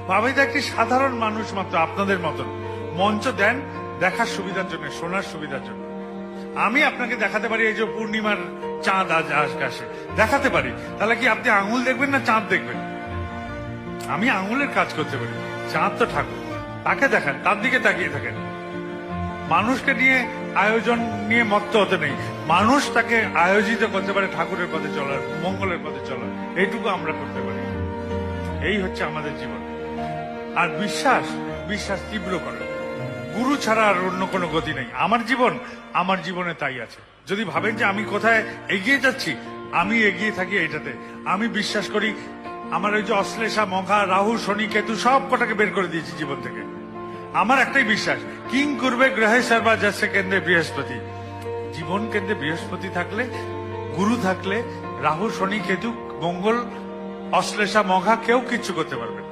বাবাইদা একটি সাধারণ মানুষ মাত্র, আপনাদের মতন। মঞ্চ দেন দেখার সুবিধার জন্য, শোনার সুবিধার জন্য। আমি আপনাকে দেখাতে পারি এই যে পূর্ণিমার চাঁদ আজ আকাশে দেখাতে পারি, তাহলে কি আপনি আঙুল দেখবেন না চাঁদ দেখবেন? আমি আঙুলের কাজ করতে পারি, চাঁদ তো ঠাকুর, তাকে দেখান, তার দিকে তাকিয়ে থাকেন। মানুষকে নিয়ে আয়োজন নিয়ে মত্ত হতে নেই, মানুষ তাকে আয়োজিত করতে পারে ঠাকুরের পথে চলার, মঙ্গলের পথে চলার, এইটুকু আমরা করতে পারি। এই হচ্ছে আমাদের জীবন। আর বিশ্বাস, বিশ্বাস তীব্র করে। গুরু ছাড়া আর অন্য কোনো গতি নেই। আমার জীবনে তাই আছে। যদি ভাবেন যে আমি কোথায় এগিয়ে যাচ্ছি, আমি এগিয়ে থাকি এইটাতে। আমি বিশ্বাস করি, আমার ওই যে অশ্লেষা, মঘা, রাহু, শনি, কেতু সব কটাকে বের করে দিয়েছি জীবন থেকে। আমার একটাই বিশ্বাস, কিং করবে গ্রহে সর্বা যাচ্ছে কেন্দ্রে বৃহস্পতি। জীবন কেন্দ্রে বৃহস্পতি থাকলে, গুরু থাকলে, রাহু, শনি, কেতু, মঙ্গল, অশ্লেষা, মঘা কেউ কিচ্ছু করতে পারবে না।